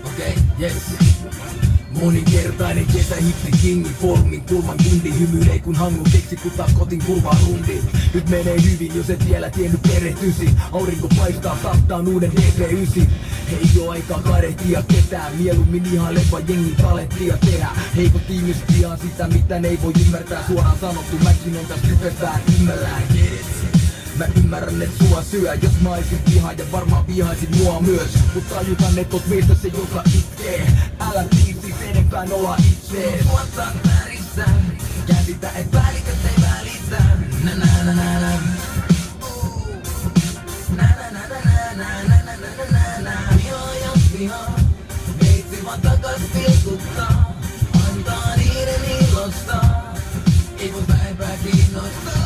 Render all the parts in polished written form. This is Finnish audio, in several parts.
Okei, yes. Moninkertainen kesä hipsi kingi formin kulman kundi hymyilee kun hangu keksi kutaa kotin kurvaa rundi. Nyt menee hyvin jos et vielä tiennyt perehtysi. Aurinko paistaa tahtaan uuden DP9. Ei oo aikaa kadehtia ketään. Mieluummin ihan lepa jengin talenttia tehdä. Heikot ihmiset pian sitä mitä ne ei voi ymmärtää. Suoraan sanottu mäkin on täs typestään ymmärrään. Mä ymmärrän et sua syö, jos mä oisin viha ja varmaan vihaisit mua myös. Mut tajutan et oot meistä se joka itkee. Älä tiisis enempää nolla itsees. Tuottaa värissä, käsitä et väliköt ei välitä. Na na na na na. Na na na na na na na na na na. Viha ja viha, veitsi vaan takas pilkuttaa. Antaa niiden ilostaa, ei voi päivää kiinnostaa.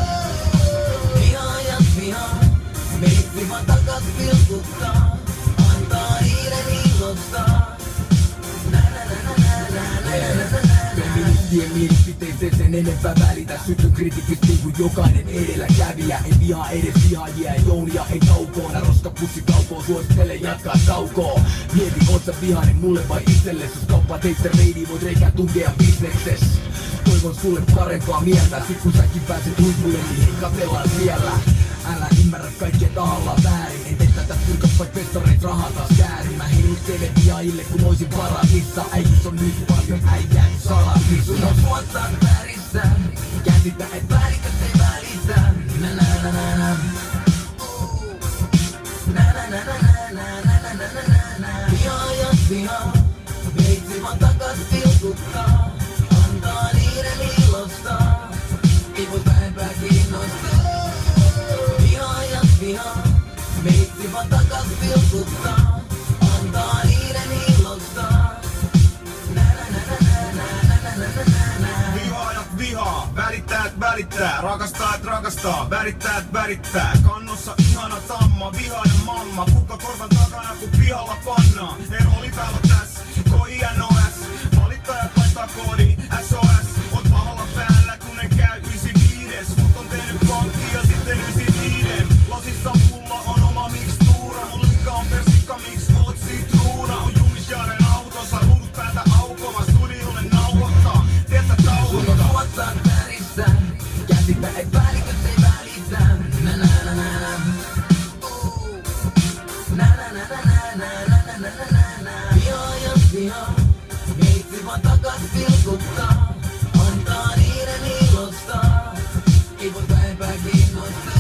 Meitsi vaan takas pilkuttaa, antaa niiden ilostaa. Feministien mielipiteeseen sen enempää välitä. Sytyn kritikit niinku jokainen edelläkävijä. En vihaa edes vihaajia, en jounia, en kaukoona. Roskapussi kaukoo, suosittele jatkaa taukoa. Mieti oot sä vihainen mulle vai itselles. Jos kauppaat heistä reidiin voit reikää tunkea bisnekses. Toivon sulle parempaa mieltä. Sit kun säkin pääset huipulle niin katellaan siellä. Älä ymmärrä kaikkea tahallaan väärin. En tee tätä pyrkäs vaik festareit rahaa taas käärin. Mä heilut teille vihaajille kun oisin paradissa. Äitis on nyt paljon äijää salakissa. Sun on suottaa värissä, käsitä et väliköt ei välitä. Na na na na na. Na na na na na na na na na na. Viha ja viha, veitsi vaan takas pilkuttaa. Antaa niiden ilostaa, ei voi päivää kiinnostaa. Meitsi vaan takas pilkuttaa, antaa niiden ilostaa. Vihaajat vihaa, välittäjät välittää, rakastajat rakastaa, värittäjät värittää. Kannossa ihana tamma, vihaajan mamma, kukka korvan takana kun pihalla pannaan. Ero oli päällä tässä, KINOS, valittajat laittaa koodi SOS. Oot pahalla päällä kun ne käy 95. Mut on tehnyt pankki ja sitten 95. Lasissa mulla on oma mikstuura, mun likka on persikka, miksi oot sitruuna? On jumisjaren autossa, ruudut päätä aukoma, studiolle nauhoittaa, tiedätä tauottaa. Sun on tuottaa värissä, käsitä et väliköt ei välitä. Na na na na na. Na na na na na na na na na na. Viha ja viha, meitsi vaan takas pilkuttaa. Antaa niiden ilostaa, ei voi päivää kiinnostaa.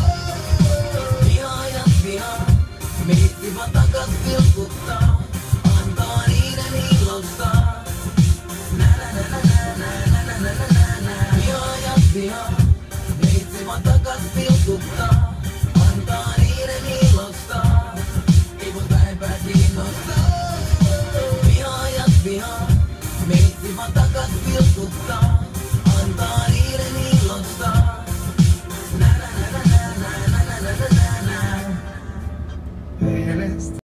Meitsi vaan takas pilkuttaa, antaa niiden ilostaa. Na na na na na na na na na na. Viha ja viha, meitsi vaan takas pilkuttaa, antaa niiden ilostaa, ei voi päivää kiinnostaa. Viha ja viha, meitsi vaan takas pilkuttaa.